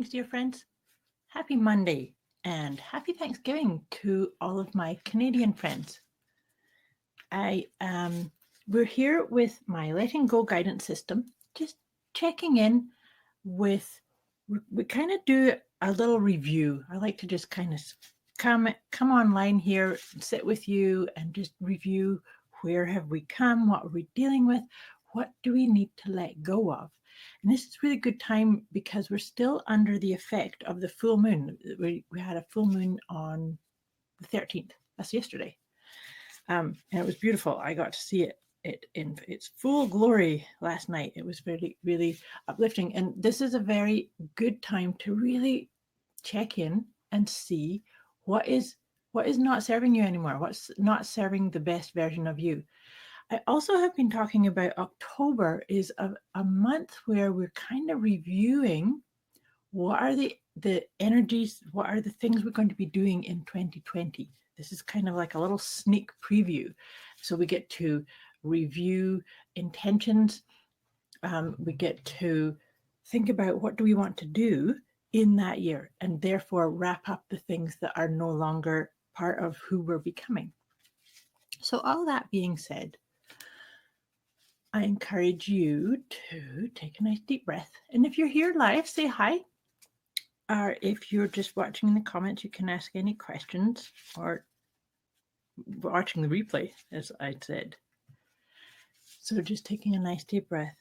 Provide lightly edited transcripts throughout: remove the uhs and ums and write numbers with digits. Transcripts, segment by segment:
Thanks, dear friends. Happy Monday and happy Thanksgiving to all of my Canadian friends. I We're here with my letting go guidance system, just checking in with we kind of do a little review. I like to just kind of come online here, sit with you and just review where have we come, what are we dealing with, what do we need to let go of. And this is really good time because we're still under the effect of the full moon. We had a full moon on the 13th. That's yesterday. And it was beautiful. I got to see it in its full glory last night. It was really, really uplifting. And this is a very good time to really check in and see what is what is not serving you anymore, what's not serving the best version of you. I also have been talking about October is a month where we're kind of reviewing what are the energies, what are the things we're going to be doing in 2020. This is kind of like a little sneak preview. So we get to review intentions. We get to think about what do we want to do in that year and therefore wrap up the things that are no longer part of who we're becoming. So all that being said, I encourage you to take a nice deep breath. And if you're here live, say hi. Or if you're just watching in the comments, you can ask any questions or watching the replay, as I said. So just taking a nice deep breath.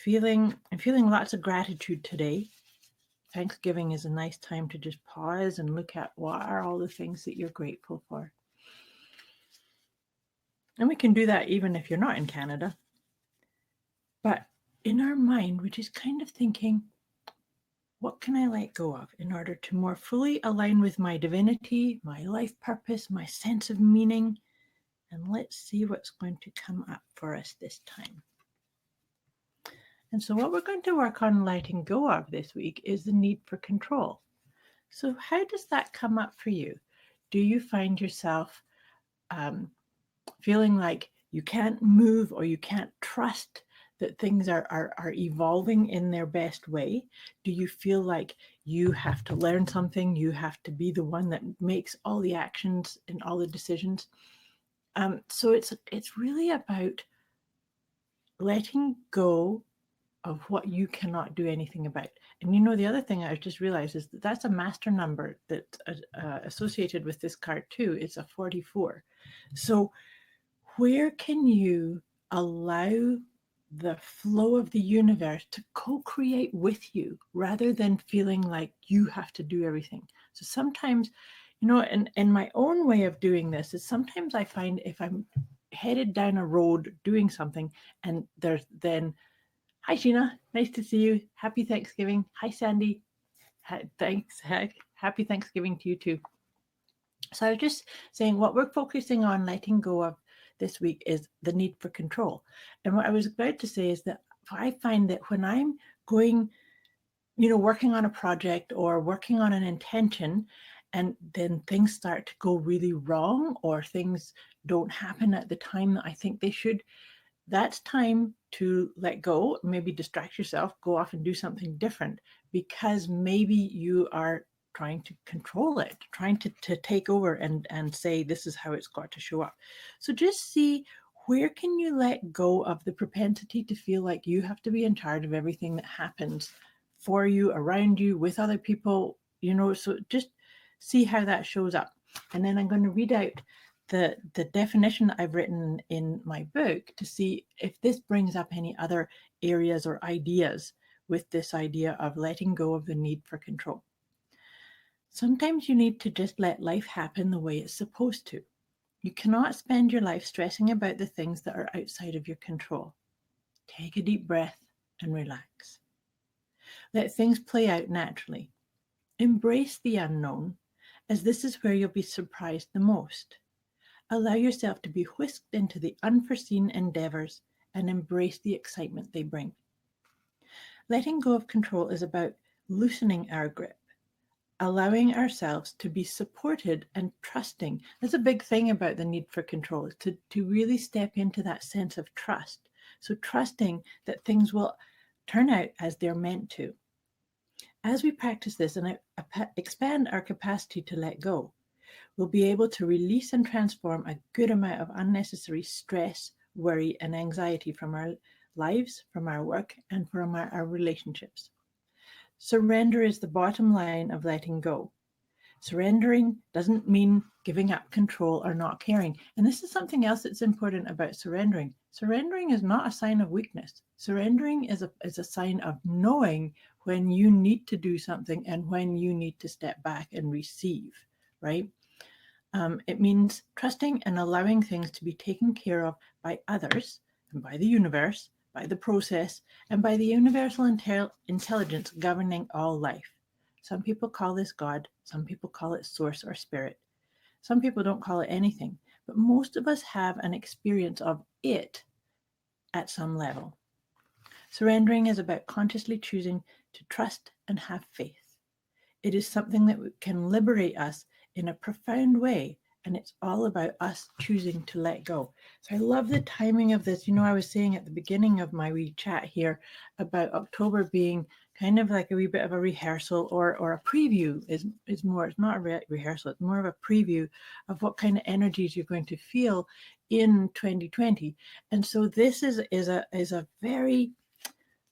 I'm feeling lots of gratitude today. Thanksgiving is a nice time to just pause and look at what are all the things that you're grateful for. And we can do that even if you're not in Canada. But in our mind, we're just kind of thinking, what can I let go of in order to more fully align with my divinity, my life purpose, my sense of meaning? And let's see what's going to come up for us this time. And so, what we're going to work on letting go of this week is the need for control. So, how does that come up for you? Do you find yourself feeling like you can't move or you can't trust that things are evolving in their best way? Do you feel like you have to learn something? You have to be the one that makes all the actions and all the decisions? So it's really about letting go of what you cannot do anything about. And the other thing I just realized is that that's a master number that's associated with this card too. It's a 44. So where can you allow the flow of the universe to co-create with you rather than feeling like you have to do everything? So sometimes, and my own way of doing this is sometimes I find if I'm headed down a road doing something and there's then, hi Sheena, nice to see you. Happy Thanksgiving. Hi Sandy. Thanks. Happy Thanksgiving to you too. So I was just saying what we're focusing on letting go of this week is the need for control. And what I was about to say is that I find that when I'm going, working on a project or working on an intention, and then things start to go really wrong or things don't happen at the time that I think they should, that's time to let go, maybe distract yourself, go off and do something different because maybe you are trying to control it, trying to take over and say, this is how it's got to show up. So just see where can you let go of the propensity to feel like you have to be in charge of everything that happens for you, around you, with other people, so just see how that shows up. And then I'm going to read out the definition I've written in my book to see if this brings up any other areas or ideas with this idea of letting go of the need for control. Sometimes you need to just let life happen the way it's supposed to. You cannot spend your life stressing about the things that are outside of your control. Take a deep breath and relax. Let things play out naturally. Embrace the unknown, as this is where you'll be surprised the most. Allow yourself to be whisked into the unforeseen endeavors and embrace the excitement they bring. Letting go of control is about loosening our grip, allowing ourselves to be supported and trusting. That's a big thing about the need for control, is to really step into that sense of trust. So trusting that things will turn out as they're meant to. As we practice this and expand our capacity to let go, we'll be able to release and transform a good amount of unnecessary stress, worry, and anxiety from our lives, from our work, and from our relationships. Surrender is the bottom line of letting go. Surrendering doesn't mean giving up control or not caring. And this is something else that's important about surrendering. Surrendering is not a sign of weakness. Surrendering is a sign of knowing when you need to do something and when you need to step back and receive, right? It means trusting and allowing things to be taken care of by others and by the universe, by the process, and by the universal intelligence governing all life. Some people call this God, some people call it source or spirit. Some people don't call it anything, but most of us have an experience of it at some level. Surrendering is about consciously choosing to trust and have faith. It is something that can liberate us in a profound way, and it's all about us choosing to let go. So I love the timing of this. I was saying at the beginning of my wee chat here about October being kind of like a wee bit of a rehearsal or a preview is more. It's not a rehearsal. It's more of a preview of what kind of energies you're going to feel in 2020. And so this is a very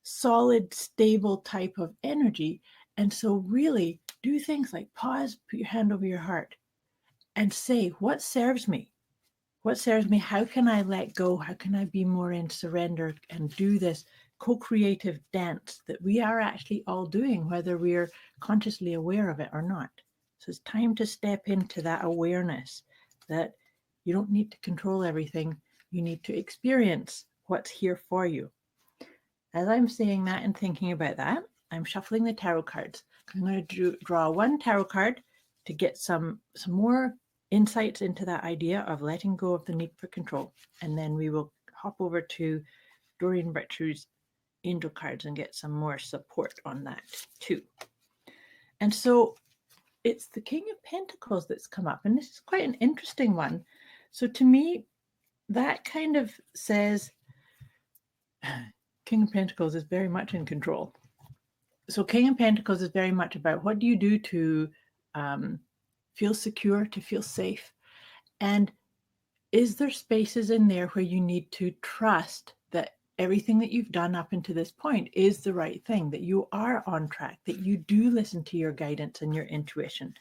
solid, stable type of energy. And so really do things like pause, put your hand over your heart and say, what serves me? What serves me? How can I let go? How can I be more in surrender and do this co-creative dance that we are actually all doing, whether we're consciously aware of it or not? So it's time to step into that awareness that you don't need to control everything. You need to experience what's here for you. As I'm saying that and thinking about that, I'm shuffling the tarot cards. I'm going to draw one tarot card to get some more insights into that idea of letting go of the need for control. And then we will hop over to Doreen Virtue's angel cards and get some more support on that too. And so it's the King of Pentacles that's come up. And this is quite an interesting one. So to me, that kind of says King of Pentacles is very much in control. So King of Pentacles is very much about what do you do to feel secure, to feel safe? And is there spaces in there where you need to trust that everything that you've done up until this point is the right thing, that you are on track, that you do listen to your guidance and your intuition?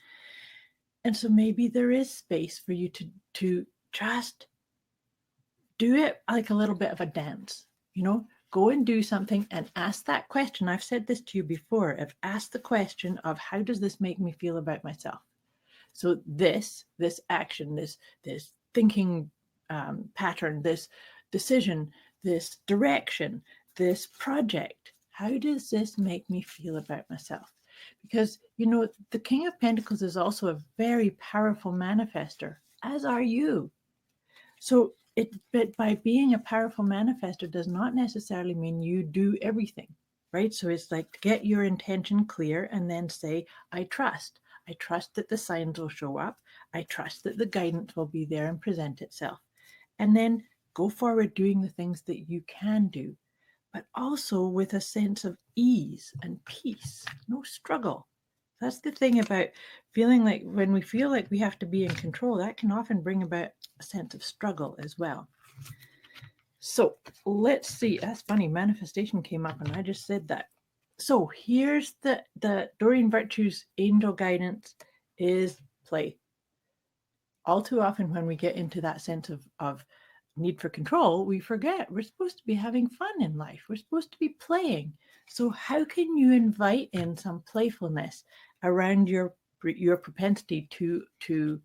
And so maybe there is space for you to just do it like a little bit of a dance, go and do something and ask that question. I've said this to you before. I've asked the question of how does this make me feel about myself? So this action, this thinking pattern, this decision, this direction, this project, how does this make me feel about myself? Because, the King of Pentacles is also a very powerful manifester, as are you. So but by being a powerful manifester does not necessarily mean you do everything, right? So it's like get your intention clear and then say, I trust. I trust that the signs will show up. I trust that the guidance will be there and present itself. And then go forward doing the things that you can do, but also with a sense of ease and peace, no struggle. That's the thing about feeling like when we feel like we have to be in control, that can often bring about a sense of struggle as well. So let's see. That's funny. Manifestation came up and I just said that. So here's the Doreen Virtue's angel guidance is play. All too often when we get into that sense of need for control, we forget we're supposed to be having fun in life. We're supposed to be playing. So how can you invite in some playfulness around your propensity to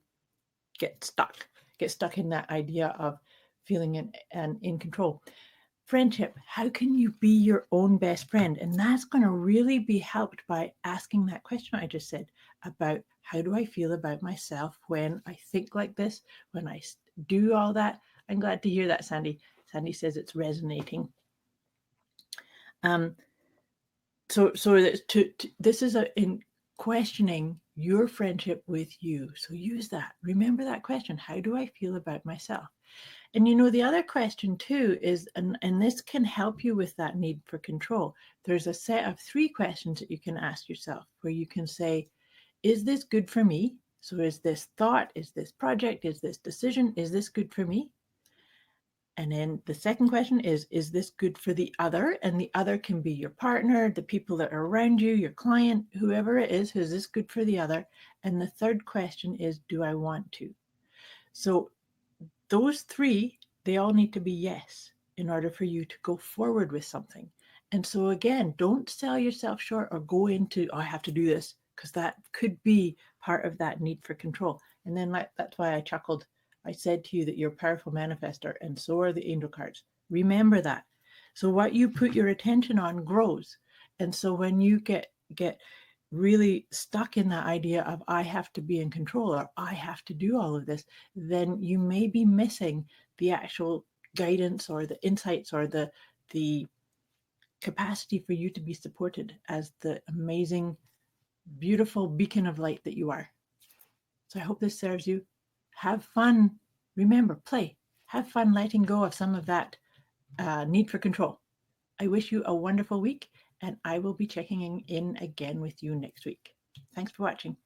get stuck in that idea of feeling in control? Friendship, how can you be your own best friend? And that's going to really be helped by asking that question I just said about how do I feel about myself when I think like this, when I do all that. I'm glad to hear that, Sandy. Sandy says it's resonating. So this is in questioning your friendship with you. So use that. Remember that question. How do I feel about myself? And the other question too is, and this can help you with that need for control. There's a set of 3 questions that you can ask yourself where you can say, is this good for me? So is this thought, is this project, is this decision, is this good for me? And then the second question is this good for the other? And the other can be your partner, the people that are around you, your client, whoever it is this good for the other? And the third question is, do I want to? So those 3, they all need to be yes in order for you to go forward with something. And so again, don't sell yourself short or go into, oh, I have to do this, because that could be part of that need for control. And then that's why I chuckled. I said to you that you're a powerful manifester, and so are the angel cards. Remember that. So what you put your attention on grows. And so when you get really stuck in that idea of I have to be in control or I have to do all of this, then you may be missing the actual guidance or the insights or the capacity for you to be supported as the amazing, beautiful beacon of light that you are. So I hope this serves you. Have fun. Remember, play. Have fun letting go of some of that need for control. I wish you a wonderful week, and I will be checking in again with you next week. Thanks for watching.